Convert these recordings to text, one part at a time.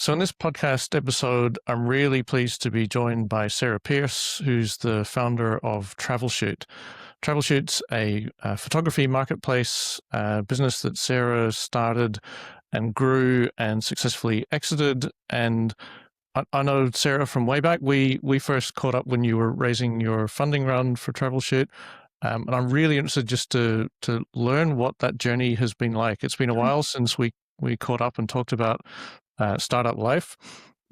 So in this podcast episode, I'm really pleased to be joined by Sarah Pearce, who's the founder of Travelshoot. Travelshoot's a photography marketplace business that Sarah started and grew and successfully exited. And I know Sarah from way back. We first caught up when you were raising your funding round for Travelshoot. And I'm really interested just to learn what that journey has been like. It's been a while since we caught up and talked about startup life.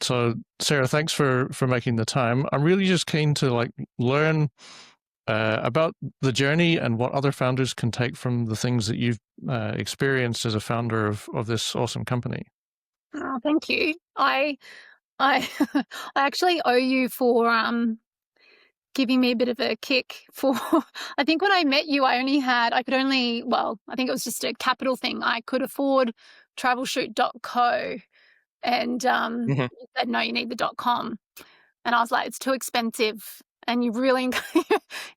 So Sarah, thanks for making the time. I'm really just keen to learn about the journey and what other founders can take from the things that you've experienced as a founder of this awesome company. Oh, thank you. I I actually owe you for giving me a bit of a kick for I think when I met you I think it was just a capital thing. I could afford Travelshoot.co and you said no, you need the .com. And I was like, it's too expensive. And you really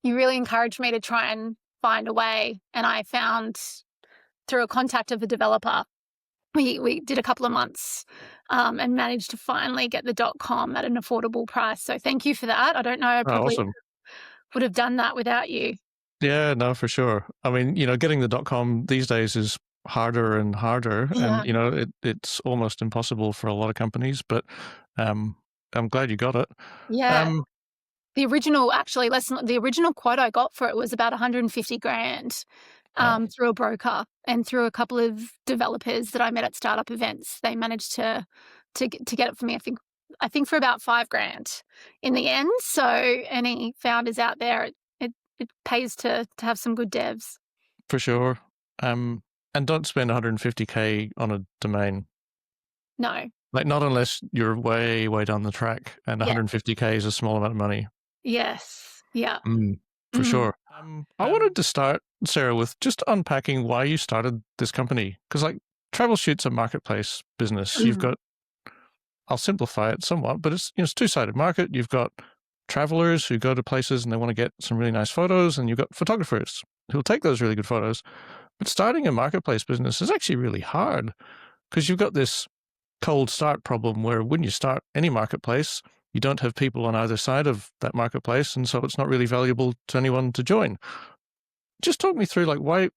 you really encouraged me to try and find a way. And I found through a contact of a developer, we did a couple of months and managed to finally get the .com at an affordable price. So thank you for that. I don't know, I probably Awesome. would have done that without you. Yeah, no, for sure. I mean, getting the .com these days is harder and harder, Yeah. and it's almost impossible for a lot of companies. But I'm glad you got it. Yeah. The original quote I got for it was about 150 grand through a broker and through a couple of developers that I met at startup events. They managed to get it for me, I think for about 5 grand in the end. So any founders out there, it pays to have some good devs. For sure. And don't spend 150K on a domain. No. Not unless you're way, way down the track, and 150K is a small amount of money. Yes. Yeah. For sure. I wanted to start, Sarah, with just unpacking why you started this company. Because Travelshoot's a marketplace business. You've got, I'll simplify it somewhat, but it's a two-sided market. You've got travelers who go to places and they want to get some really nice photos, and you've got photographers who'll take those really good photos. But starting a marketplace business is actually really hard because you've got this cold start problem where when you start any marketplace, you don't have people on either side of that marketplace, and so it's not really valuable to anyone to join. Just talk me through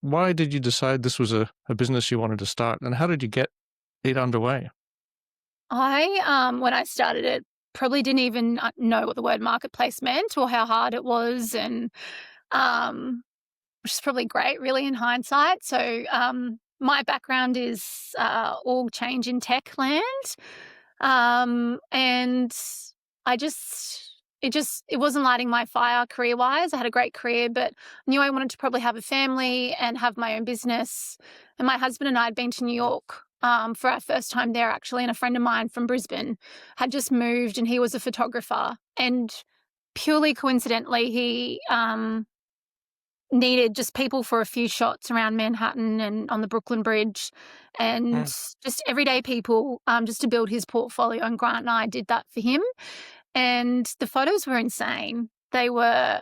why did you decide this was a business you wanted to start, and how did you get it underway? I when I started it, probably didn't even know what the word marketplace meant or how hard it was, and which is probably great, really, in hindsight. So my background is org change in tech land, and it wasn't lighting my fire career-wise. I had a great career, but knew I wanted to probably have a family and have my own business. And my husband and I had been to New York for our first time there, actually, and a friend of mine from Brisbane had just moved, and he was a photographer. And purely coincidentally, he needed just people for a few shots around Manhattan and on the Brooklyn Bridge, and just everyday people, just to build his portfolio. And Grant and I did that for him. And the photos were insane. They were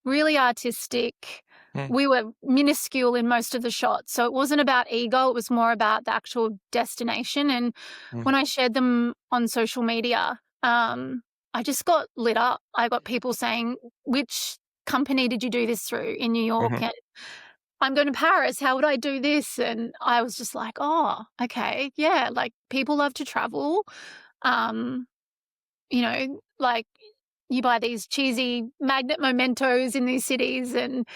really artistic. We were minuscule in most of the shots. So it wasn't about ego. It was more about the actual destination. And when I shared them on social media, I just got lit up. I got people saying, which company did you do this through in New York? And I'm going to Paris. How would I do this? And I was just like, oh, okay. Yeah. People love to travel. You buy these cheesy magnet mementos in these cities, and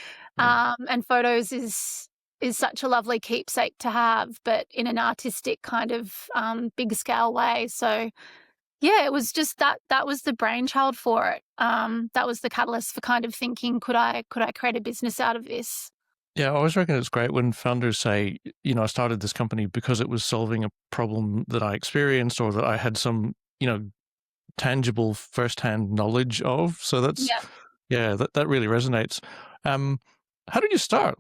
photos is such a lovely keepsake to have, but in an artistic kind of big scale way. So yeah, it was just that was the brainchild for it. That was the catalyst for kind of thinking, could I create a business out of this? Yeah, I always reckon it's great when founders say, I started this company because it was solving a problem that I experienced or that I had some, tangible firsthand knowledge of. So that really resonates. How did you start?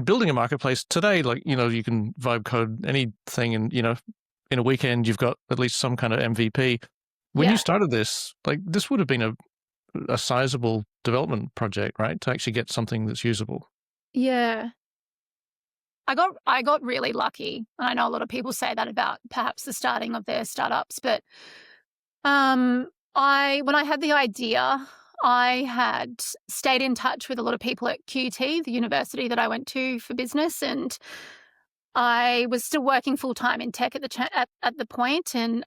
Building a marketplace today, you can vibe code anything, and in a weekend you've got at least some kind of MVP. When you started this, this would have been a sizable development project, right? To actually get something that's usable. Yeah. I got really lucky. I know a lot of people say that about perhaps the starting of their startups, but when I had the idea, I had stayed in touch with a lot of people at QT, the university that I went to for business, and I was still working full time in tech at the point, and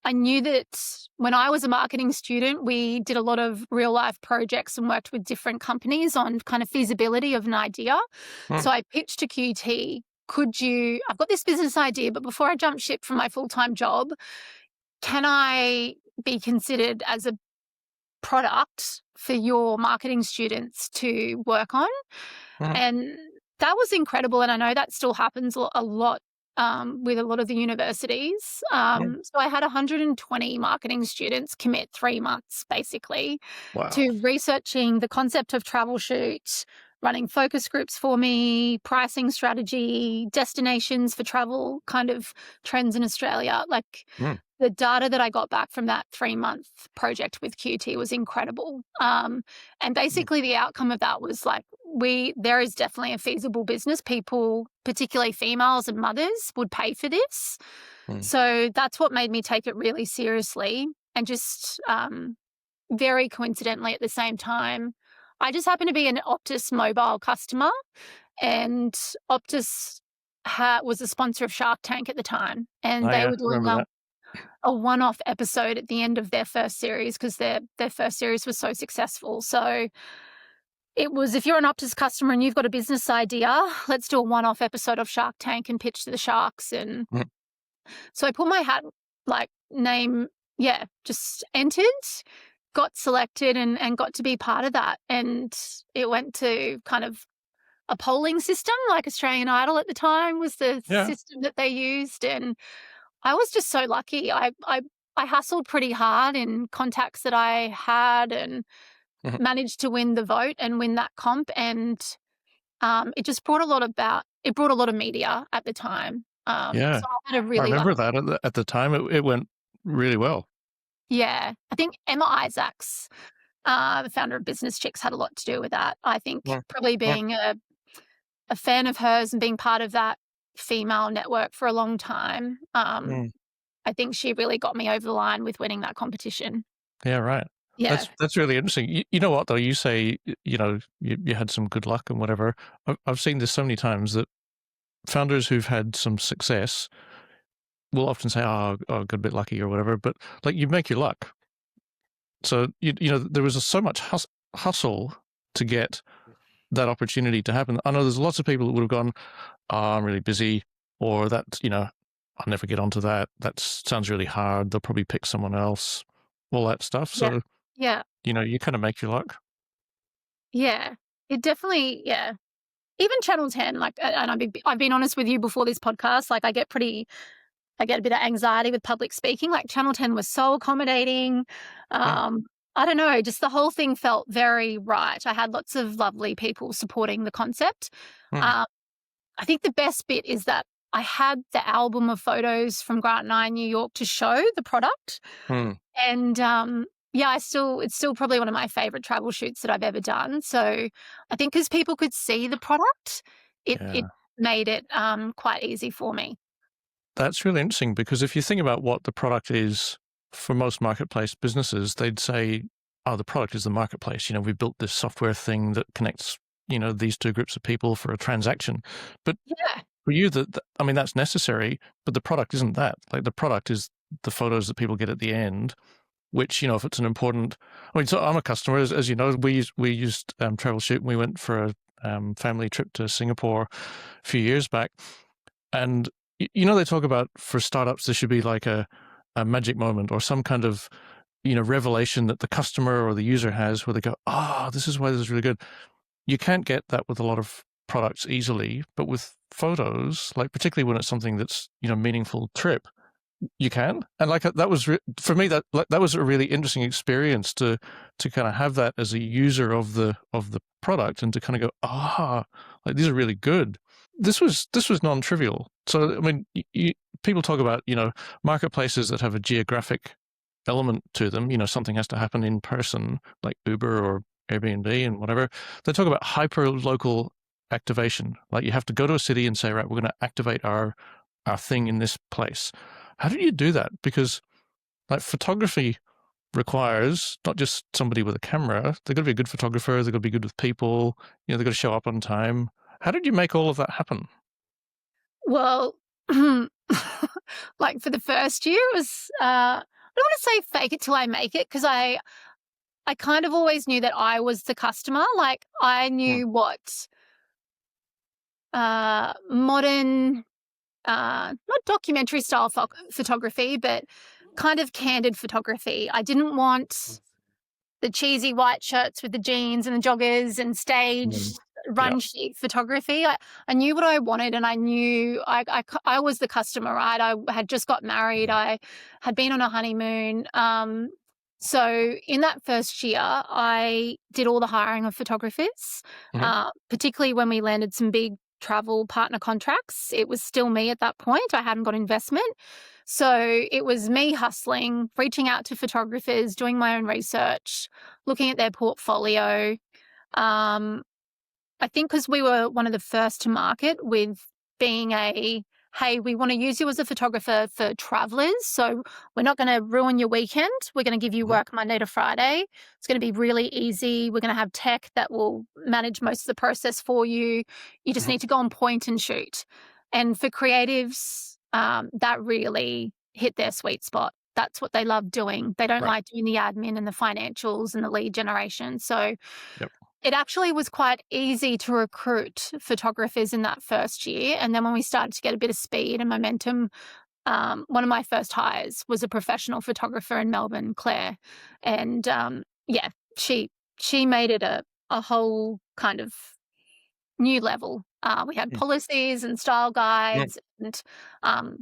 I knew that when I was a marketing student, we did a lot of real life projects and worked with different companies on kind of feasibility of an idea. So I pitched to QT, I've got this business idea, but before I jump ship from my full-time job, can I be considered as a product for your marketing students to work on? And that was incredible. And I know that still happens a lot with a lot of the universities. So I had 120 marketing students commit 3 months basically to researching the concept of Travelshoot, running focus groups for me, pricing strategy, destinations for travel, kind of trends in Australia. The data that I got back from that 3-month project with QT was incredible. And basically the outcome of that was there is definitely a feasible business. People, particularly females and mothers, would pay for this. So that's what made me take it really seriously. And just very coincidentally at the same time, I just happened to be an Optus mobile customer, and Optus was a sponsor of Shark Tank at the time. And they were doing a one-off episode at the end of their first series because their first series was so successful. So it was, if you're an Optus customer and you've got a business idea, let's do a one-off episode of Shark Tank and pitch to the sharks. And so I put my hat, just entered, got selected and got to be part of that. And it went to kind of a polling system, like Australian Idol at the time was the system that they used. And I was just so lucky. I hustled pretty hard in contacts that I had and managed to win the vote and win that comp. And it just brought a lot of media at the time. So I had a really I remember that at the time. It went really well. Yeah. I think Emma Isaacs, the founder of Business Chicks, had a lot to do with that. I think probably being a fan of hers and being part of that female network for a long time, I think she really got me over the line with winning that competition. Yeah, right. Yeah. That's really interesting. You know what, though? You say, you had some good luck and whatever. I've seen this so many times that founders who've had some success will often say, oh, got a bit lucky or whatever, but you make your luck. So, there was so much hustle to get that opportunity to happen. I know there's lots of people that would have gone, oh, I'm really busy, or that, I'll never get onto that. That sounds really hard. They'll probably pick someone else, all that stuff. So, you kind of make your luck. Yeah, it definitely, Even Channel 10, and I've been honest with you before this podcast, I get a bit of anxiety with public speaking. Channel 10 was so accommodating. I don't know, just the whole thing felt very right. I had lots of lovely people supporting the concept. I think the best bit is that I had the album of photos from Grant and I in New York to show the product. And it's still probably one of my favorite travel shoots that I've ever done. So I think because people could see the product, it made it quite easy for me. That's really interesting, because if you think about what the product is for most marketplace businesses, they'd say, oh, the product is the marketplace. We built this software thing that connects, these two groups of people for a transaction. But for you, that's necessary, but the product isn't that. The product is the photos that people get at the end, which, if it's an important, so I'm a customer, as you know, we used Travelshoot, and we went for a family trip to Singapore a few years back. And, they talk about for startups, there should be a magic moment or some kind of, revelation that the customer or the user has where they go, oh, this is why this is really good. You can't get that with a lot of products easily, but with photos, particularly when it's something that's, meaningful trip, you can. And that was for me, that was a really interesting experience to kind of have that as a user of the product, and to kind of go, these are really good. This was non-trivial. So people talk about marketplaces that have a geographic element to them. Something has to happen in person, like Uber or Airbnb and whatever. They talk about hyper local activation. Like you have to go to a city and say, right, we're going to activate our thing in this place. How do you do that? Because like photography requires not just somebody with a camera. They've got to be a good photographer. They've got to be good with people. They've got to show up on time. How did you make all of that happen? Well, like for the first year, it was, I don't want to say fake it till I make it, because I kind of always knew that I was the customer. Like I knew what modern, not documentary style photography, but kind of candid photography. I didn't want the cheesy white shirts with the jeans and the joggers and staged run sheet photography. I knew what I wanted, and I knew I was the customer, right? I had just got married. I had been on a honeymoon. So in that first year, I did all the hiring of photographers, particularly when we landed some big travel partner contracts. It was still me at that point. I hadn't got investment. So it was me hustling, reaching out to photographers, doing my own research, looking at their portfolio. I think because we were one of the first to market with being hey, we want to use you as a photographer for travelers. So we're not going to ruin your weekend. We're going to give you work Monday to Friday. It's going to be really easy. We're going to have tech that will manage most of the process for you. You just need to go on point and shoot. And for creatives, that really hit their sweet spot. That's what they love doing. They don't like doing the admin and the financials and the lead generation. So it actually was quite easy to recruit photographers in that first year. And then when we started to get a bit of speed and momentum, one of my first hires was a professional photographer in Melbourne, Claire. And she made it a whole kind of new level. We had policies and style guides. And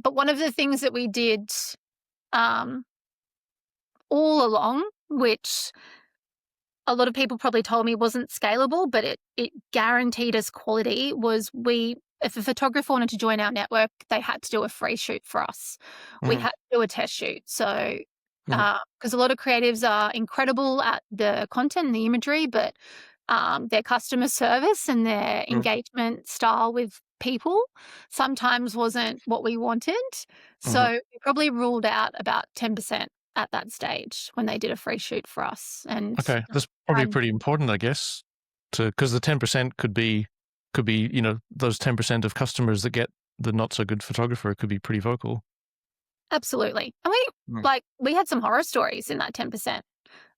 but one of the things that we did all along, which a lot of people probably told me wasn't scalable, but it guaranteed us quality, was if a photographer wanted to join our network, they had to do a free shoot for us. We had to do a test shoot. So, because a lot of creatives are incredible at the content and the imagery, but their customer service and their engagement style with people sometimes wasn't what we wanted. So we probably ruled out about 10% at that stage when they did a free shoot for us. And that's probably pretty important, I guess, because the 10% could be those 10% of customers that get the not so good photographer could be pretty vocal. Absolutely. And we had some horror stories in that 10%.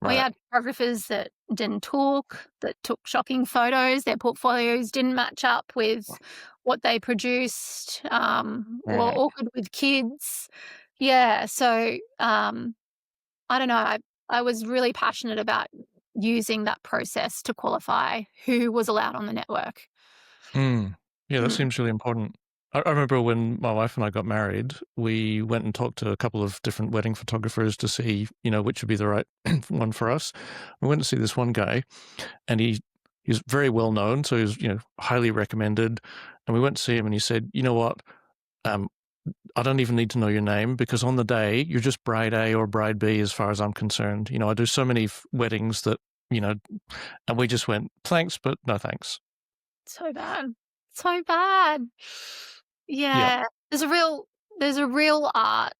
We had photographers that didn't talk, that took shocking photos. Their portfolios didn't match up with what they produced, or awkward with kids. Yeah. So I don't know. I was really passionate about using that process to qualify who was allowed on the network. Yeah, that seems really important. I remember when my wife and I got married, we went and talked to a couple of different wedding photographers to see, which would be the right one for us. We went to see this one guy, and he's very well known, so he's highly recommended. And we went to see him, and he said, "You know what? I don't even need to know your name, because on the day you're just bride A or bride B as far as I'm concerned. I do so many weddings that, and we just went, thanks, but no thanks." So bad. So bad. Yeah. There's a real art.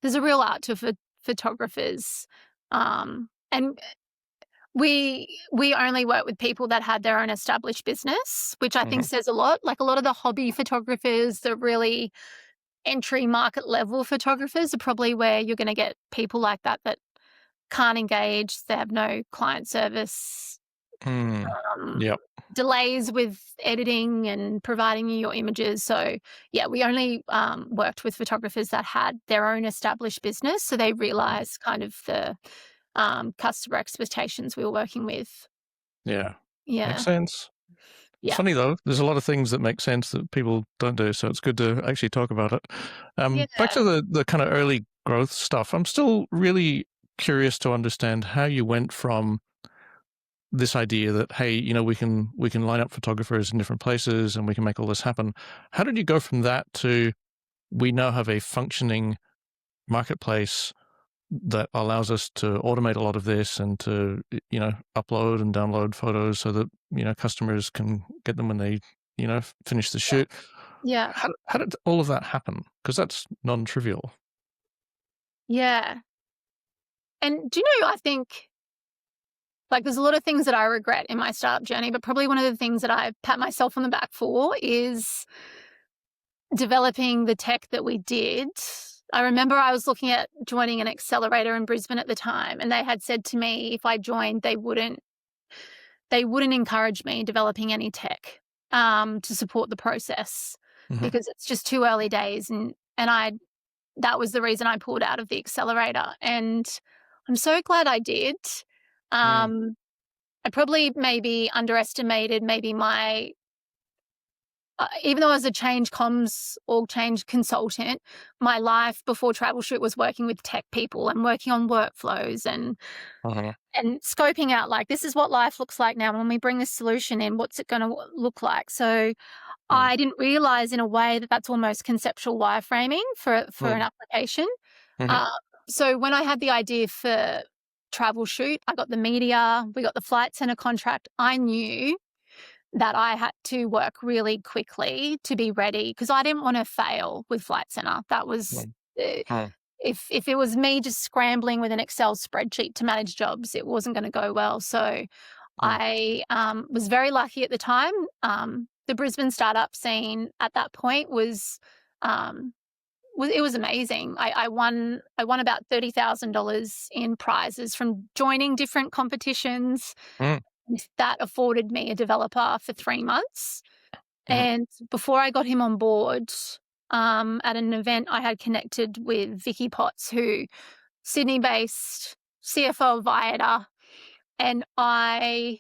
There's a real art to photographers. And we only work with people that had their own established business, which I think says a lot. Like a lot of the hobby photographers, the really entry market level photographers are probably where you're going to get people like that can't engage. They have no client service. Delays with editing and providing you your images. So we only worked with photographers that had their own established business, so they realized kind of the customer expectations we were working with. Makes sense. It's funny though, there's a lot of things that make sense that people don't do, so it's good to actually talk about it. Back to the kind of early growth stuff, I'm still really curious to understand how you went from this idea that, hey, we can line up photographers in different places and we can make all this happen. How did you go from that to, we now have a functioning marketplace that allows us to automate a lot of this and to, upload and download photos so that, customers can get them when they finish the shoot. Yeah. How did all of that happen? Because that's non-trivial. Yeah. And do you know, I think, like, there's a lot of things that I regret in my startup journey, but probably one of the things that I pat myself on the back for is developing the tech that we did. I remember I was looking at joining an accelerator in Brisbane at the time, and they had said to me if I joined, they wouldn't encourage me developing any tech to support the process because it's just too early days. And that was the reason I pulled out of the accelerator. And I'm so glad I did. I probably maybe underestimated maybe my, even though I was a org change consultant, my life before Travelshoot was working with tech people and working on workflows and scoping out, like, this is what life looks like now when we bring this solution in, what's it going to look like? So I didn't realize in a way that that's almost conceptual wireframing for an application. So when I had the idea for Travelshoot, I got the media, we got the flight center contract. I knew that I had to work really quickly to be ready because I didn't want to fail with Flight Center. That was if it was me just scrambling with an Excel spreadsheet to manage jobs, it wasn't going to go well. So I was very lucky at the time. The Brisbane startup scene at that point was amazing. I won about $30,000 in prizes from joining different competitions. That afforded me a developer for 3 months. And before I got him on board, at an event, I had connected with Vicky Potts, who Sydney-based CFO of Vieta, and I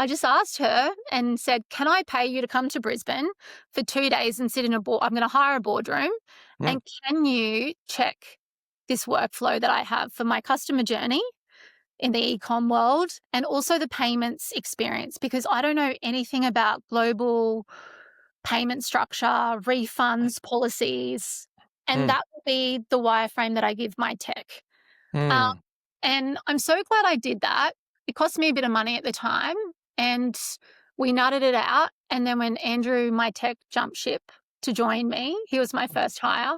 just asked her and said, "Can I pay you to come to Brisbane for 2 days and sit in I'm going to hire a boardroom, and can you check this workflow that I have for my customer journey in the e-com world and also the payments experience, because I don't know anything about global payment structure, refunds, policies, and that will be the wireframe that I give my tech." And I'm so glad I did that. It cost me a bit of money at the time, and we nutted it out. And then when Andrew, my tech, jumped ship to join me, he was my first hire.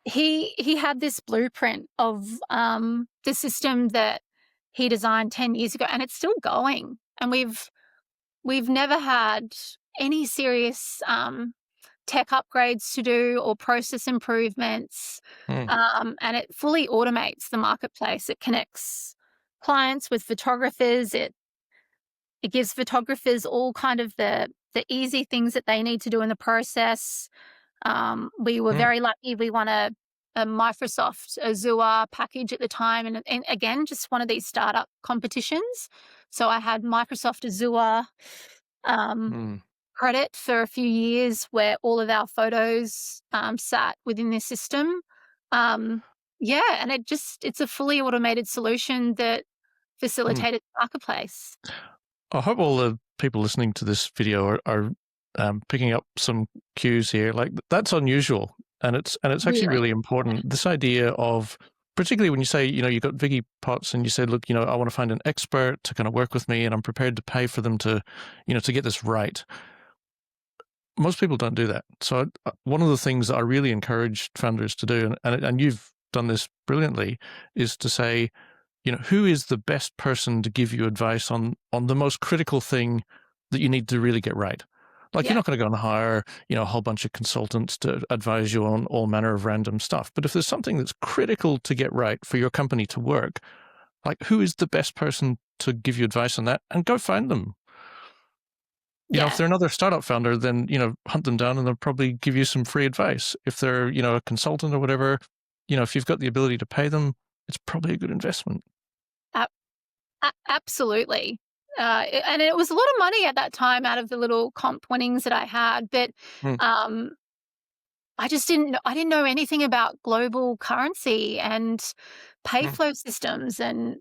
He had this blueprint of the system that he designed 10 years ago, and it's still going. And we've never had any serious tech upgrades to do or process improvements. And it fully automates the marketplace. It connects clients with photographers. It gives photographers all kind of the easy things that they need to do in the process. We were very lucky. We won a Microsoft Azure package at the time. And again, just one of these startup competitions. So I had Microsoft Azure credit for a few years where all of our photos sat within this system. And it's a fully automated solution that facilitated the marketplace. I hope all the people listening to this video are picking up some cues here. Like, that's unusual, and it's actually really important. This idea of, particularly when you say, you got Vicky Potts and you said, look, I want to find an expert to kind of work with me, and I'm prepared to pay for them to, to get this right. Most people don't do that. So one of the things that I really encourage founders to do, and you've done this brilliantly, is to say, who is the best person to give you advice on the most critical thing that you need to really get right? Like, you're not going to go and hire, a whole bunch of consultants to advise you on all manner of random stuff. But if there's something that's critical to get right for your company to work, like, who is the best person to give you advice on that? And go find them. If they're another startup founder, then, hunt them down and they'll probably give you some free advice. If they're, a consultant or whatever, if you've got the ability to pay them, it's probably a good investment. Absolutely. And it was a lot of money at that time out of the little comp winnings that I had. But I didn't know anything about global currency and pay flow systems, and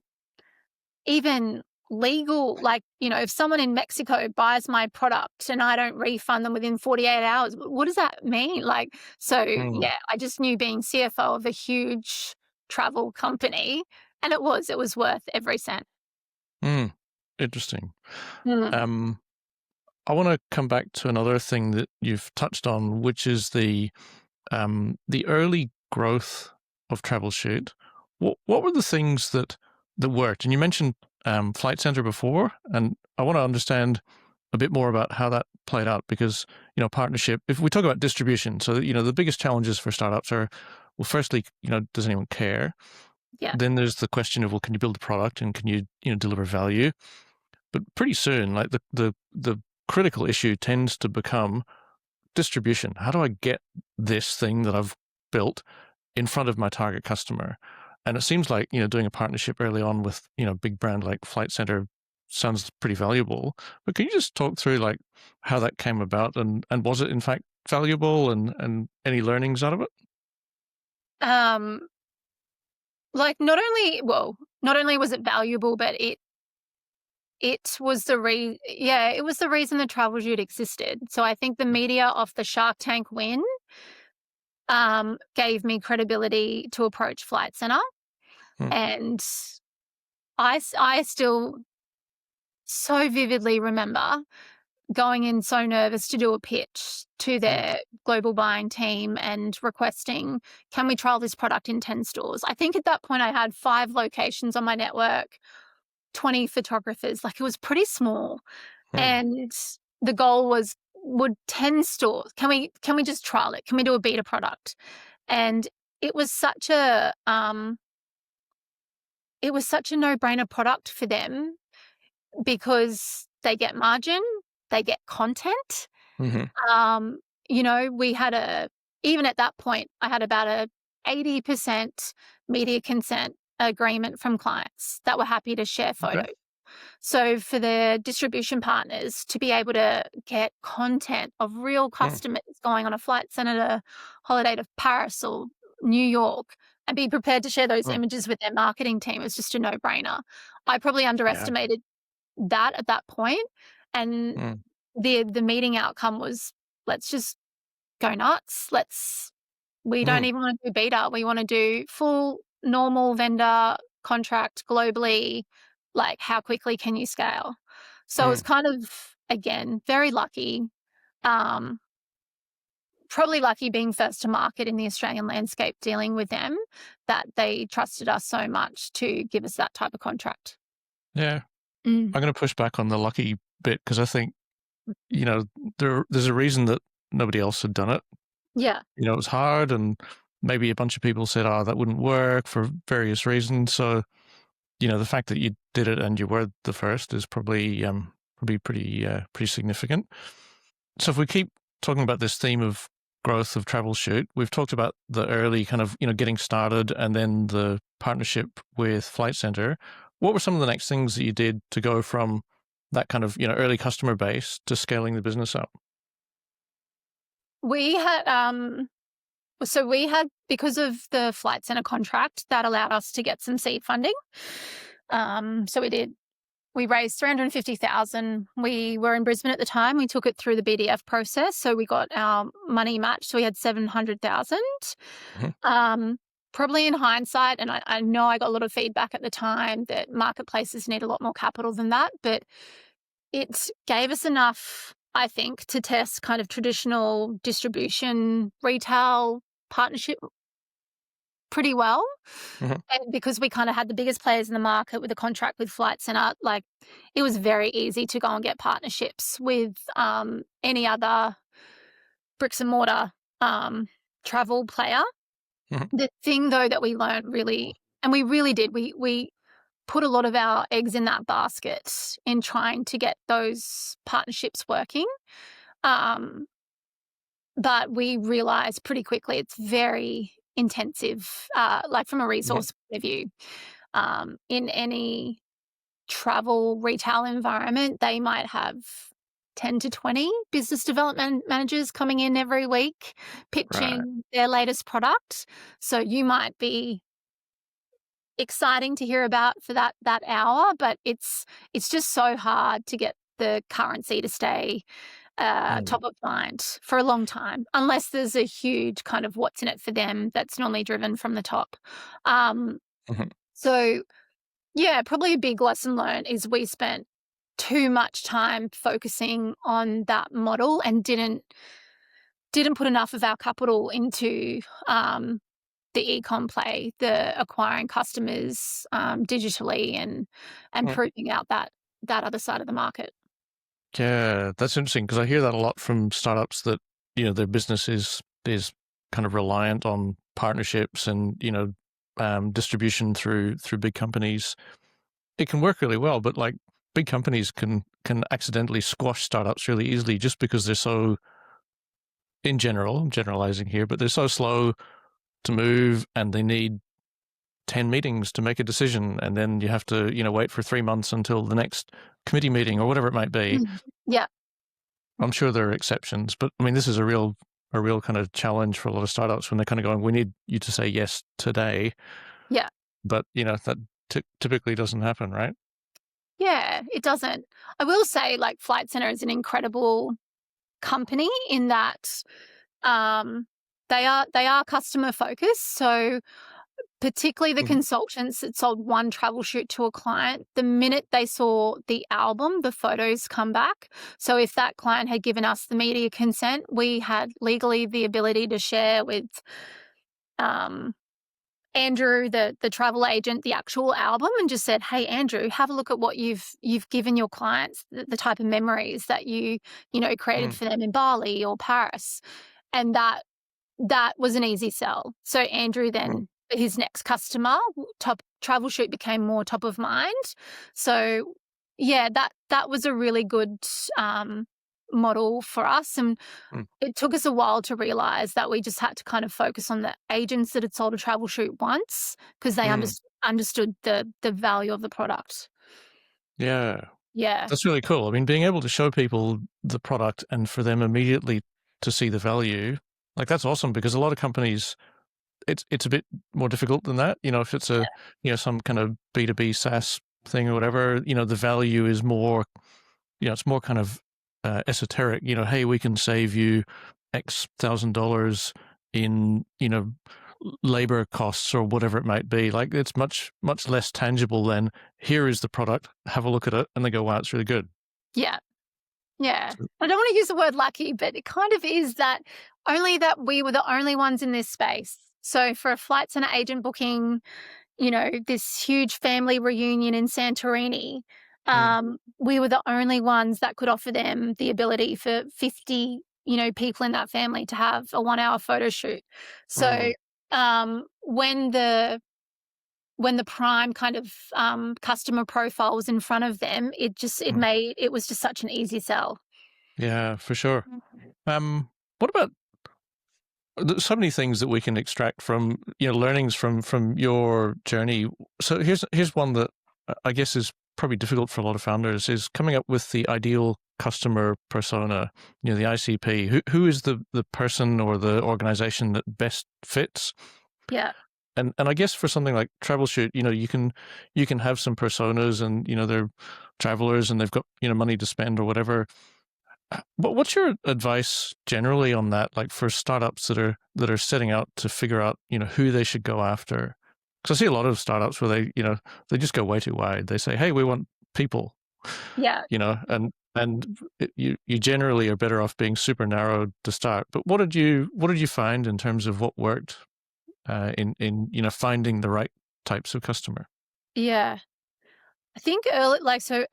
even legal, like, if someone in Mexico buys my product and I don't refund them within 48 hours, what does that mean? Like, so I just knew, being CFO of a huge travel company, and it was worth every cent. Interesting. want to come back to another thing that you've touched on, which is the early growth of Travelshoot. What were the things that worked? And you mentioned Flight Centre before, and I want to understand a bit more about how that played out, because partnership. If we talk about distribution, so the biggest challenges for startups are, well, firstly, does anyone care? Yeah. Then there's the question of, well, can you build a product and can you deliver value? But pretty soon, like the critical issue tends to become distribution. How do I get this thing that I've built in front of my target customer? And it seems like doing a partnership early on with big brand like Flight Centre sounds pretty valuable. But can you just talk through like how that came about, and was it in fact valuable, and any learnings out of it? Like not only was it valuable, but it was the it was the reason the Travelshoot existed. So I think the media off the Shark Tank win gave me credibility to approach Flight Centre. And I still so vividly remember going in so nervous to do a pitch to their global buying team and requesting, can we trial this product in 10 stores? I think at that point I had 5 locations on my network, 20 photographers. Like, it was pretty small. And the goal was, would 10 stores, can we just trial it? Can we do a beta product? And it was such a no-brainer product for them, because they get margin, they get content. We had even at that point, I had about a 80% media consent agreement from clients that were happy to share photos. Okay. So for the distribution partners to be able to get content of real customers going on a Flight Centre holiday to Paris or New York and be prepared to share those images with their marketing team is just a no-brainer. I probably underestimated that at that point. And the meeting outcome was, let's just go nuts. We don't even want to do beta. We want to do full normal vendor contract globally. Like, how quickly can you scale? So it was kind of, again, very lucky. Probably lucky being first to market in the Australian landscape, dealing with them, that they trusted us so much to give us that type of contract. Yeah. I'm going to push back on the lucky bit, because I think, there's a reason that nobody else had done it. Yeah. It was hard, and maybe a bunch of people said, oh, that wouldn't work for various reasons. So, the fact that you did it and you were the first is probably pretty significant. So if we keep talking about this theme of growth of Travelshoot, we've talked about the early kind of, getting started, and then the partnership with Flight Centre. What were some of the next things that you did to go from that kind of, early customer base to scaling the business up? We had, because of the Flight Centre contract, that allowed us to get some seed funding. So we raised 350,000. We were in Brisbane at the time. We took it through the BDF process. So we got our money matched. So we had 700,000. Probably in hindsight, and I know I got a lot of feedback at the time that marketplaces need a lot more capital than that, but it gave us enough, I think, to test kind of traditional distribution, retail partnership pretty well. And because we kind of had the biggest players in the market with a contract with Flight Centre, like, it was very easy to go and get partnerships with any other bricks and mortar travel player. The thing, though, that we learned really, and we really did, we put a lot of our eggs in that basket in trying to get those partnerships working. But we realized pretty quickly it's very intensive, like from a resource point of view. In any travel retail environment, they might have 10 to 20 business development managers coming in every week pitching their latest product. So you might be exciting to hear about for that hour, but it's just so hard to get the currency to stay top of mind for a long time, unless there's a huge kind of what's in it for them that's normally driven from the top. So yeah, probably a big lesson learned is we spent too much time focusing on that model and didn't put enough of our capital into the e-com play, the acquiring customers digitally and proving out that other side of the market. Yeah, that's interesting because I hear that a lot from startups that, their business is kind of reliant on partnerships and, distribution through big companies. It can work really well, but like big companies can accidentally squash startups really easily just because they're so, in general, I'm generalizing here, but they're so slow to move and they need 10 meetings to make a decision. And then you have to, wait for 3 months until the next committee meeting or whatever it might be. Yeah. I'm sure there are exceptions, but I mean, this is a real kind of challenge for a lot of startups when they're kind of going, we need you to say yes today. Yeah. But, that typically doesn't happen, right? Yeah, it doesn't. I will say, like, Flight Centre is an incredible company in that they are customer focused. So particularly the consultants that sold one Travelshoot to a client, the minute they saw the album, the photos come back. So if that client had given us the media consent, we had legally the ability to share with Andrew, the travel agent, the actual album, and just said, "Hey, Andrew, have a look at what you've given your clients, the type of memories that you created for them in Bali or Paris," and that was an easy sell. So Andrew then, his next customer, Travelshoot became more top of mind. So yeah, that was a really good model for us, and it took us a while to realize that we just had to kind of focus on the agents that had sold a Travelshoot once because they understood the value of the product. Yeah. Yeah. That's really cool. I mean, being able to show people the product and for them immediately to see the value, like that's awesome because a lot of companies, it's a bit more difficult than that. If it's some kind of B2B SaaS thing or whatever, the value is more, it's more kind of esoteric. Hey, we can save you X $1,000 in, labor costs or whatever it might be. Like it's much less tangible than here is the product, have a look at it, and they go, wow, it's really good. Yeah. Yeah. I don't want to use the word lucky, but it kind of is that only that we were the only ones in this space. So for a Flight Centre agent booking, this huge family reunion in Santorini, we were the only ones that could offer them the ability for 50, people in that family to have a 1-hour photo shoot. So when the prime kind of customer profile was in front of them, it was just such an easy sell. Yeah, for sure. What about there's so many things that we can extract from learnings from your journey. So here's one that I guess is probably difficult for a lot of founders is coming up with the ideal customer persona, the ICP. Who is the person or the organization that best fits? Yeah. And I guess for something like Travelshoot, you can have some personas and they're travelers and they've got money to spend or whatever. But what's your advice generally on that? Like for startups that are setting out to figure out who they should go after? Because I see a lot of startups where they just go way too wide. They say, hey, we want people. Yeah. And you generally are better off being super narrow to start. But what did you find in terms of what worked in finding the right types of customer? Yeah. I think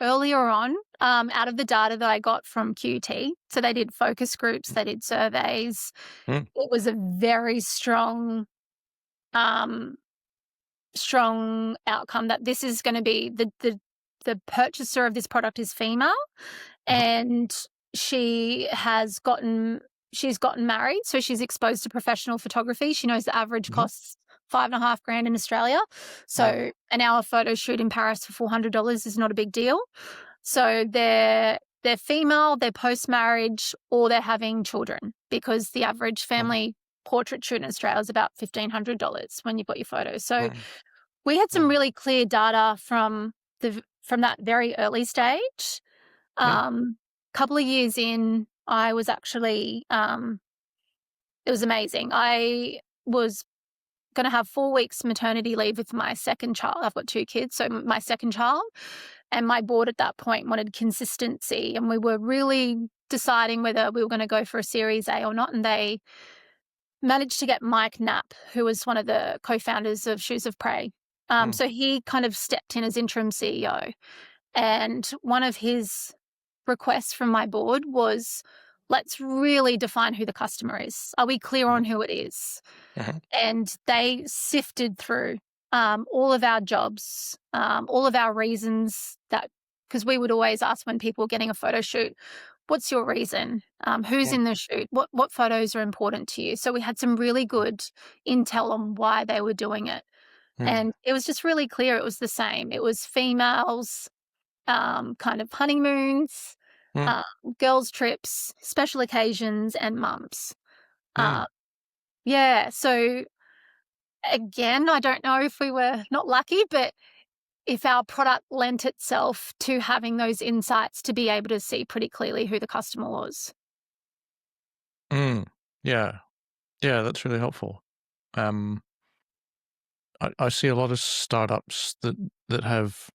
earlier on, out of the data that I got from QT, so they did focus groups, they did surveys. It was a very strong outcome that this is going to be the purchaser of this product is female, and she's gotten married, so she's exposed to professional photography. She knows the average costs $5,500 in Australia. So an hour photo shoot in Paris for $400 is not a big deal. So they're female, they're post-marriage, or they're having children, because the average family portrait shoot in Australia is about $1,500 when you've got your photos. So we had some really clear data from that very early stage. Couple of years in, I was actually it was amazing. I was going to have 4 weeks maternity leave with my second child. I've got 2 kids, so my second child. And my board at that point wanted consistency, and we were really deciding whether we were going to go for a Series A or not. And they managed to get Mike Knapp, who was one of the co-founders of Shoes of Prey. So he kind of stepped in as interim CEO. And one of his requests from my board was, let's really define who the customer is. Are we clear on who it is? And they sifted through all of our jobs, all of our reasons, that because we would always ask when people were getting a photo shoot, what's your reason? Who's in the shoot? What photos are important to you? So we had some really good intel on why they were doing it. And it was just really clear it was the same. It was females, kind of honeymoons, girls' trips, special occasions, and mums. Yeah, so again, I don't know if we were not lucky, but if our product lent itself to having those insights to be able to see pretty clearly who the customer was. Yeah, that's really helpful. I see a lot of startups that have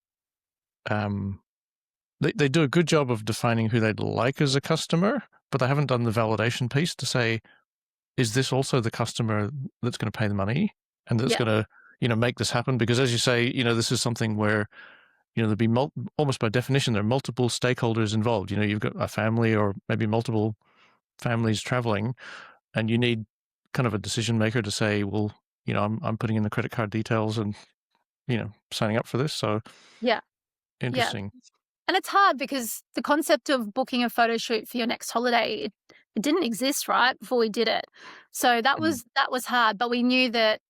they do a good job of defining who they'd like as a customer, but they haven't done the validation piece to say, is this also the customer that's going to pay the money and that's going to make this happen? Because as you say, this is something where there'd be almost by definition there are multiple stakeholders involved. You've got a family or maybe multiple families traveling, and you need kind of a decision maker to say, well, I'm putting in the credit card details and signing up for this. So interesting. And it's hard because the concept of booking a photo shoot for your next holiday, it didn't exist, right, before we did it. So that was hard, but we knew that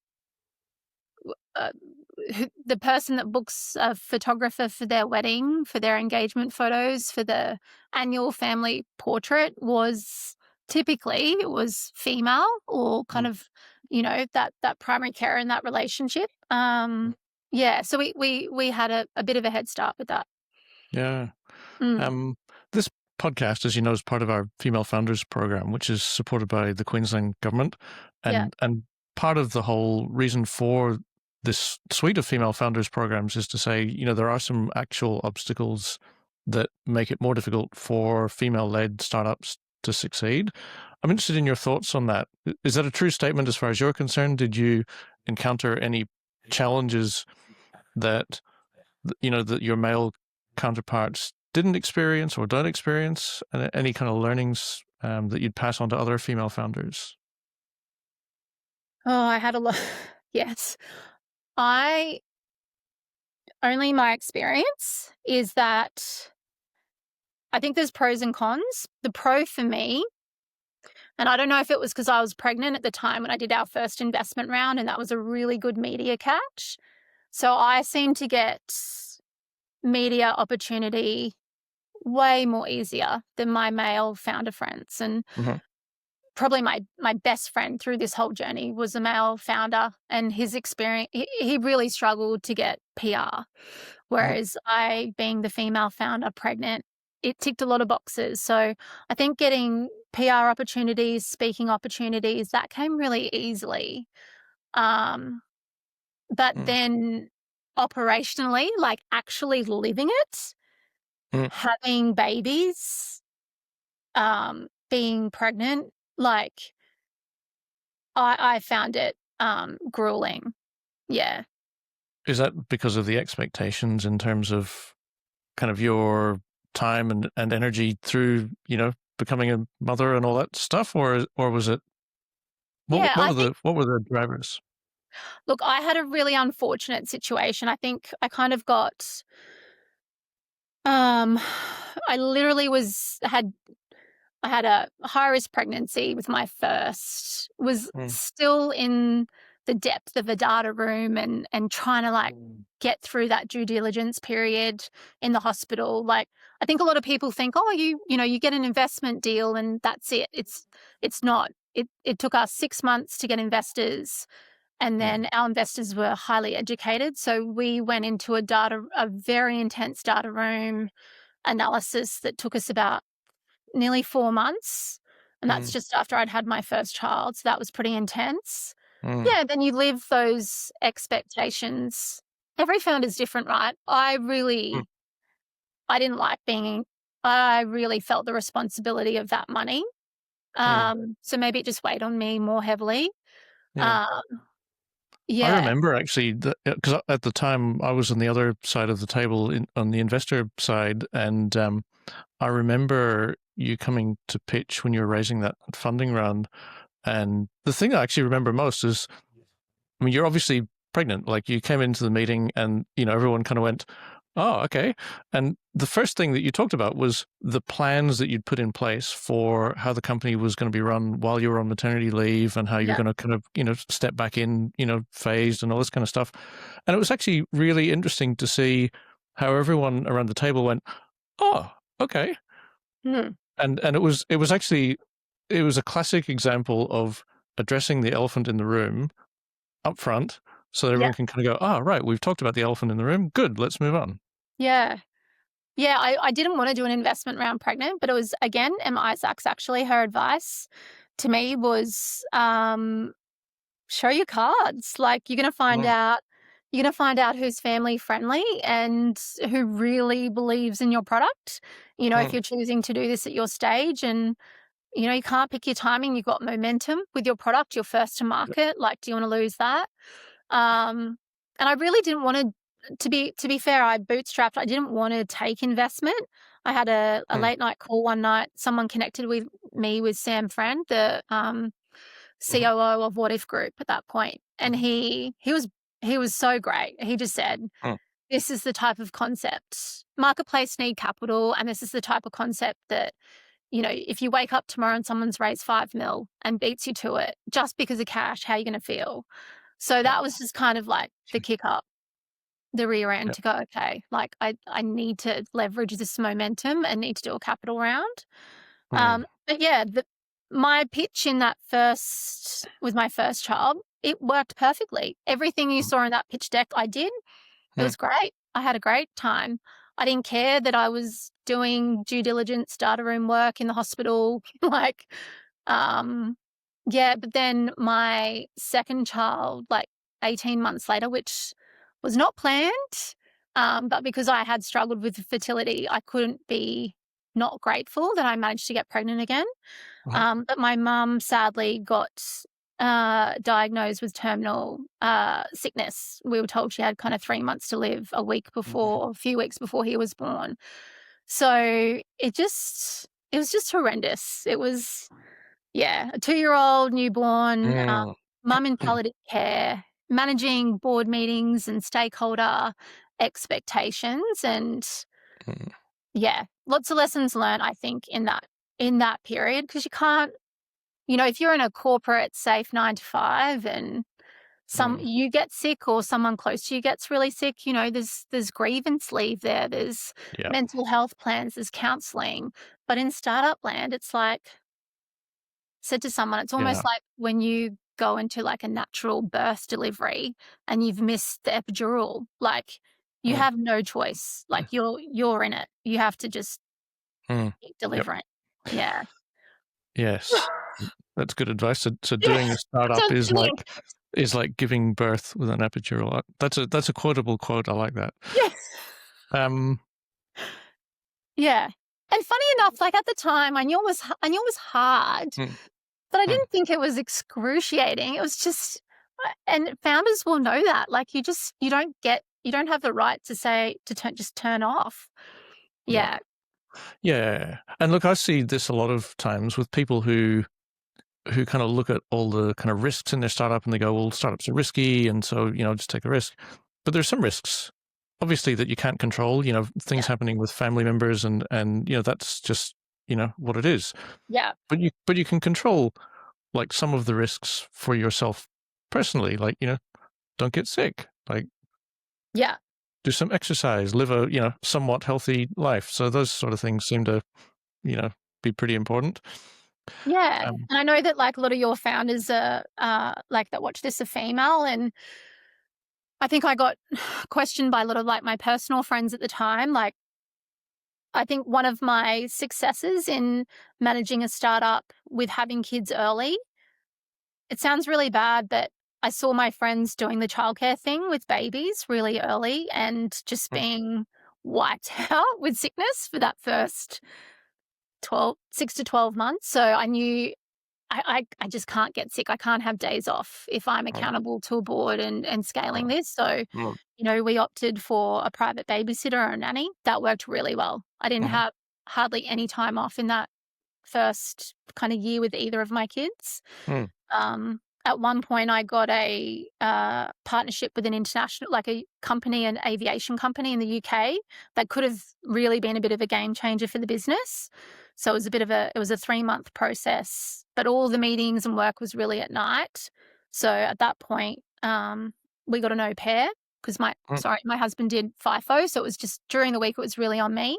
the person that books a photographer for their wedding, for their engagement photos, for the annual family portrait was typically it was female or kind of, that primary care in that relationship. So we had a bit of a head start with that. Yeah. This podcast, as you know, is part of our Female Founders program, which is supported by the Queensland Government. And part of the whole reason for this suite of Female Founders programs is to say, there are some actual obstacles that make it more difficult for female-led startups to succeed. I'm interested in your thoughts on that. Is that a true statement as far as you're concerned? Did you encounter any challenges that your male counterparts didn't experience or don't experience, and any kind of learnings that you'd pass on to other female founders? Oh, I had a lot. Yes. My experience is that I think there's pros and cons. The pro for me, and I don't know if it was because I was pregnant at the time when I did our first investment round, and that was a really good media catch. So I seemed to get media opportunity way more easier than my male founder friends. And probably my best friend through this whole journey was a male founder, and his experience, he really struggled to get PR. Whereas I, being the female founder, pregnant, it ticked a lot of boxes. So I think getting PR opportunities, speaking opportunities, that came really easily. But then operationally, like actually living it, having babies, being pregnant, like I found it grueling. Yeah. Is that because of the expectations in terms of kind of your time and energy through, becoming a mother and all that stuff, or was it? What were the drivers? Look, I had a really unfortunate situation. I think I kind of got. I literally I had a high-risk pregnancy with my first, was still in the depth of a data room and trying to get through that due diligence period in the hospital. Like, I think a lot of people think, oh, you get an investment deal and that's it. It's not. It took us 6 months to get investors, and then our investors were highly educated. So we went into a very intense data room analysis that took us about nearly 4 months. And that's just after I'd had my first child. So that was pretty intense. Yeah, then you live those expectations. Every founder's different, right? I really I didn't like I really felt the responsibility of that money. So maybe it just weighed on me more heavily. Yeah. Um, I yeah, remember actually because at the time I was on the other side of the table on the investor side, and I remember you coming to pitch when you were raising that funding round. And the thing I actually remember most is, I mean, you're obviously pregnant. Like you came into the meeting, and everyone kind of went, "Oh, okay." And the first thing that you talked about was the plans that you'd put in place for how the company was going to be run while you were on maternity leave, and how you're yeah. going to kind of step back in, phased, and all this kind of stuff. And it was actually really interesting to see how everyone around the table went, "Oh, okay." Hmm. And it was actually a classic example of addressing the elephant in the room up front, so that Yeah, everyone can kind of go, "Oh, right, we've talked about the elephant in the room. Good, let's move on." yeah. Yeah, I didn't want to do an investment round pregnant, but it was, again, Emma Isaacs, actually, her advice to me was, show your cards. Like, Mm, you're gonna find out who's family friendly and who really believes in your product. If mm, you're choosing to do this at your stage, and you can't pick your timing. You've got momentum with your product. You're first to yep, market. Like, do you want to lose that? And I really didn't want to be fair, I bootstrapped. I didn't want to take investment. I had a mm, late night call one night. Someone connected with me with Sam Friend, the mhm, COO of What If Group at that point. And mhm, he was so great. He just said, mm, this is the type of concept. Marketplace need capital, and this is the type of concept that, if you wake up tomorrow and someone's raised 5 mil and beats you to it just because of cash, how are you going to feel? So yep, that was just kind of like the kick up the rear end yep, to go, okay, like I need to leverage this momentum and need to do a capital round. mm, But yeah, my pitch in that first with my first child, it worked perfectly. Everything you mm, saw in that pitch deck, I did. It mm, was great. I had a great time. I didn't care that I was doing due diligence, data room work in the hospital. Like, um, yeah, but then my second child, like 18 months later, which was not planned, but because I had struggled with fertility, I couldn't be not grateful that I managed to get pregnant again. mhm, But my mum sadly got diagnosed with terminal sickness. We were told she had kind of 3 months to live, a few weeks before he was born. So it was just horrendous. It was, yeah, a 2-year-old newborn, mm, mum in palliative care, managing board meetings and stakeholder expectations, and mm, yeah, lots of lessons learned, I think, in that period, because you can't, if you're in a corporate safe 9 to 5 and mm, you get sick or someone close to you gets really sick, there's grievance leave there, there's yeah, mental health plans, there's counseling. But in startup land, it's like, said to someone, it's yeah, almost like when you go into like a natural birth delivery and you've missed the epidural, like you mm, have no choice. Like you're in it. You have to just mm, keep yep, delivering. Yeah. yes, that's good advice. So Yeah. doing a That's startup what is I'm doing. like giving birth with an epidural. That's a quotable quote. I like that. Yes. Um, Yeah. And funny enough, like at the time, I knew it was hard, mm, but I mm, didn't think it was excruciating. It was just, and founders will know that. Like you don't have the right to say just turn off. yep. Yeah. Yeah, and look, I see this a lot of times with people who kind of look at all the kind of risks in their startup and they go, well, startups are risky, and so just take a risk. But there's some risks, obviously, that you can't control. Things Yeah. happening with family members, and that's just what it is. Yeah. But you can control like some of the risks for yourself personally, like don't get sick, like Yeah. do some exercise, live a somewhat healthy life. So those sort of things seem to you know be pretty important. Yeah. Um, And I know that like a lot of your founders are like that watch this are female, and I think I got questioned by a lot of like my personal friends at the time. Like, I think one of my successes in managing a startup with having kids early, it sounds really bad, but I saw my friends doing the childcare thing with babies really early and just mm, being wiped out with sickness for that first 6 to 12 months. So I knew I just can't get sick. I can't have days off if I'm Mm, accountable to a board and scaling mm, this. So, mm, we opted for a private babysitter or a nanny. That worked really well. I didn't mhm, have hardly any time off in that first kind of year with either of my kids. mm, At one point, I got a partnership with an international, like a company, an aviation company in the UK that could have really been a bit of a game changer for the business. So it was a 3-month process, but all the meetings and work was really at night. So at that point, we got an au pair because mm, my husband did FIFO. So it was just during the week, it was really on me.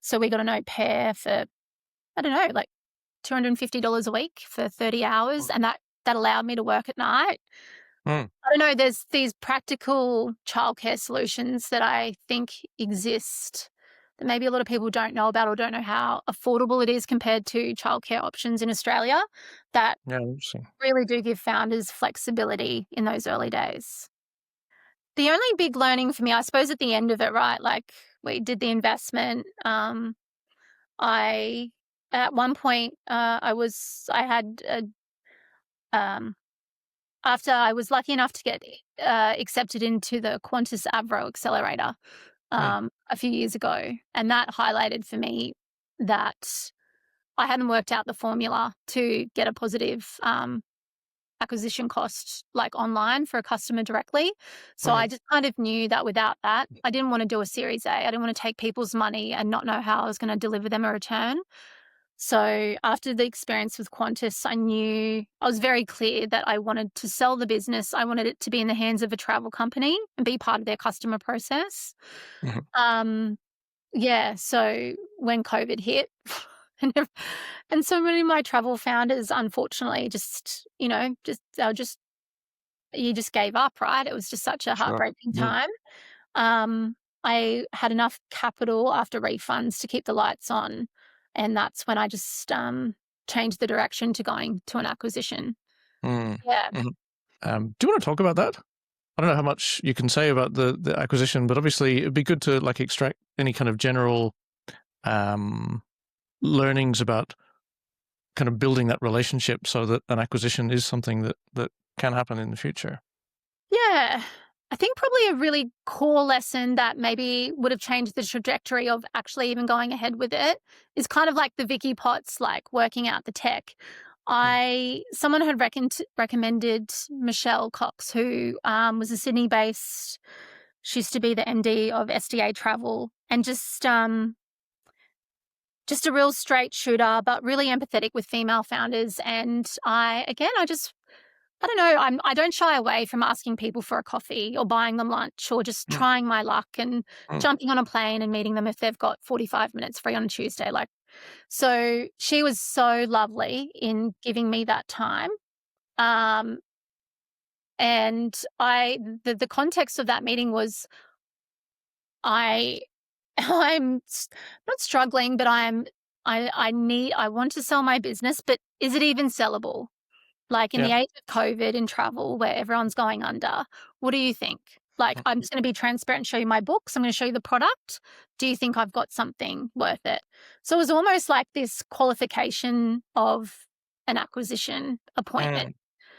So we got an au pair for, I don't know, like $250 a week for 30 hours, and that allowed me to work at night. mm. I don't know, there's these practical childcare solutions that I think exist that maybe a lot of people don't know about or don't know how affordable it is compared to childcare options in Australia that Yeah, interesting. really do give founders flexibility in those early days. The only big learning for me, I suppose at the end of it, right, like we did the investment, I at one point, I had a um, after I was lucky enough to get accepted into the Qantas Avro Accelerator Mm, a few years ago, and that highlighted for me that I hadn't worked out the formula to get a positive acquisition cost like online for a customer directly. So mm, I just kind of knew that without that, I didn't want to do a Series A. I didn't want to take people's money and not know how I was going to deliver them a return. So after the experience with Qantas, I was very clear that I wanted to sell the business. I wanted it to be in the hands of a travel company and be part of their customer process. mhm, Um, yeah, so when COVID hit, and and so many of my travel founders, unfortunately, they were just you just gave up, right? It was just such a sure. heartbreaking Mm, time. I had enough capital after refunds to keep the lights on, and that's when I just changed the direction to going to an acquisition. mm, Yeah. mhm. Do you want to talk about that? I don't know how much you can say about the acquisition, but obviously it'd be good to like extract any kind of general um, learnings about kind of building that relationship so that an acquisition is something that can happen in the future. Yeah. I think probably a really core lesson that maybe would have changed the trajectory of actually even going ahead with it is kind of like the Vicky Potts, like working out the tech. Mm, Someone had recommended Michelle Cox, who was a Sydney based, she used to be the MD of SDA Travel, and just a real straight shooter, but really empathetic with female founders. And I don't know, I don't shy away from asking people for a coffee or buying them lunch or just mm, trying my luck and mm, jumping on a plane and meeting them if they've got 45 minutes free on a Tuesday. Like, so she was so lovely in giving me that time. Um, and the context of that meeting was I, not struggling, but I want to sell my business, but is it even sellable? Like in yeah. the age of COVID in travel where everyone's going under, what do you think? Like, Mm, I'm just going to be transparent and show you my books. I'm going to show you the product. Do you think I've got something worth it? So it was almost like this qualification of an acquisition appointment. mm,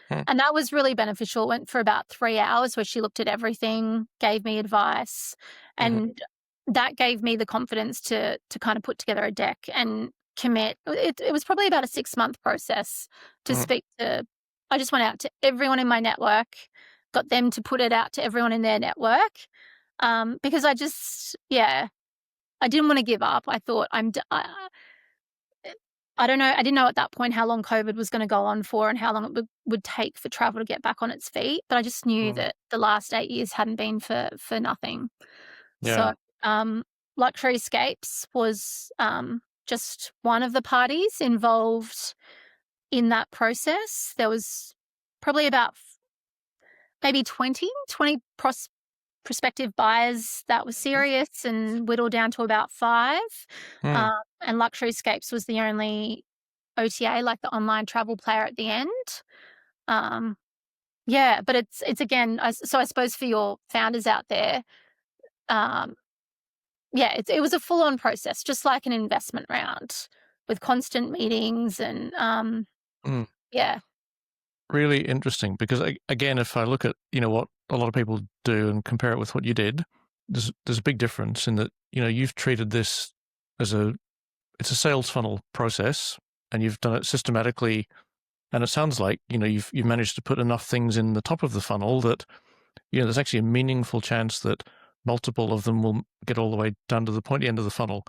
mm, And that was really beneficial. It went for about 3 hours where she looked at everything, gave me advice, mhm, and that gave me the confidence to kind of put together a deck and commit. It was probably about a 6-month process to mhm, speak to. I just went out to everyone in my network, got them to put it out to everyone in their network, because yeah, I didn't want to give up. I thought I don't know. I didn't know at that point how long COVID was going to go on for and how long it would take for travel to get back on its feet. But I just knew mm, that the last 8 years hadn't been for nothing. yeah. So, Luxury Escapes was just one of the parties involved in that process. There was probably about maybe 20 prospective buyers that were serious and whittled down to about 5. Mm, And Luxury Escapes was the only OTA, like the online travel player at the end. Um, yeah, but it's again, so I suppose for your founders out there, um, Yeah, it was a full-on process, just like an investment round with constant meetings and Mm. yeah. Really interesting, because again, if I look at what a lot of people do and compare it with what you did, there's a big difference in that you've treated this as it's a sales funnel process, and you've done it systematically, and it sounds like you've managed to put enough things in the top of the funnel that there's actually a meaningful chance that multiple of them will get all the way down to the pointy end of the funnel.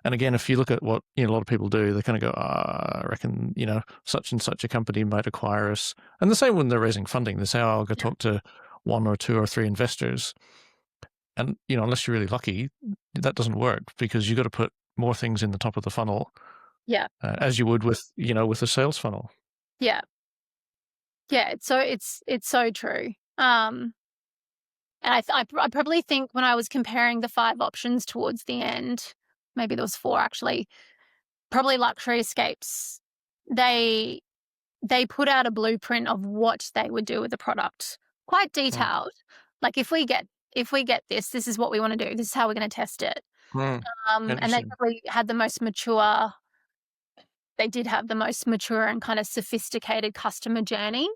And again, if you look at what a lot of people do, they kind of go, I reckon such and such a company might acquire us. And the same when they're raising funding, they say, oh, I'll go talk to one or two or three investors. And unless you're really lucky, that doesn't work, because you've got to put more things in the top of the funnel. Yeah. As you would with with a sales funnel. Yeah. Yeah. It's so true. And I probably think when I was comparing the 5 options towards the end, maybe there was 4 actually, probably Luxury Escapes, they put out a blueprint of what they would do with the product, quite detailed. Like, if we get this is what we want to do. This is how we're going to test it. And they probably had the most mature. They did have the most mature and kind of sophisticated customer journey,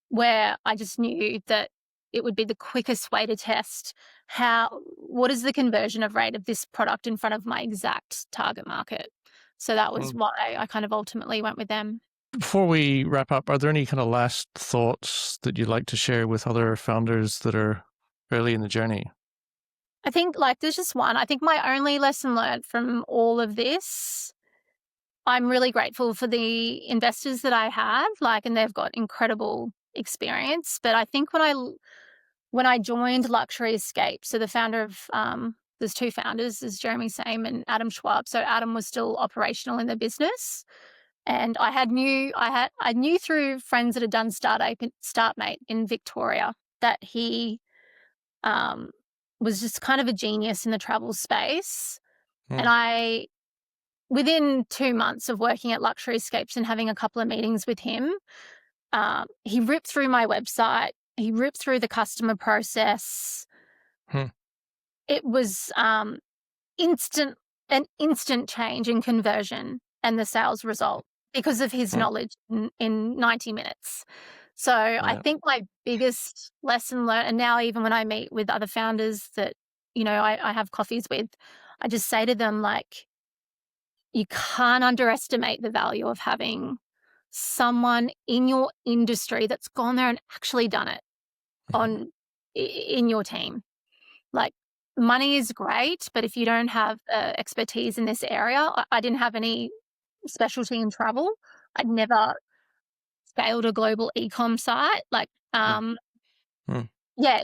where I just knew that it would be the quickest way to test what is the conversion rate of this product in front of my exact target market. So that was why I kind of ultimately went with them. Before we wrap up, are there any kind of last thoughts that you'd like to share with other founders that are early in the journey? I think there's just one. I think my only lesson learned from all of this, I'm really grateful for the investors that I had, and they've got incredible experience. But I think when I joined Luxury Escape, so the founder of there's 2 founders, there's Jeremy Same and Adam Schwab. So Adam was still operational in the business, and I knew through friends that had done Startmate in Victoria that he was just kind of a genius in the travel space. And within 2 months of working at Luxury Escapes and having a couple of meetings with him, he ripped through my website. He ripped through the customer process. It was an instant change in conversion and the sales result because of his knowledge in 90 minutes. So I think my biggest lesson learned, and now even when I meet with other founders that, I have coffees with, I just say to them, you can't underestimate the value of having someone in your industry that's gone there and actually done it in your team. Money is great, but if you don't have expertise in this area, I didn't have any specialty in travel. I'd never scaled a global e-com site. Yeah,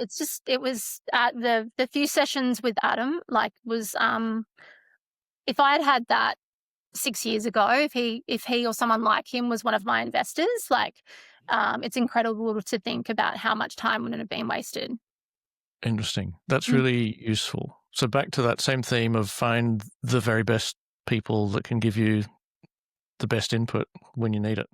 it was the few sessions with Adam, was if I had that 6 years ago, if he or someone like him was one of my investors, it's incredible to think about how much time wouldn't have been wasted. Interesting. That's really useful. So back to that same theme of find the very best people that can give you the best input when you need it.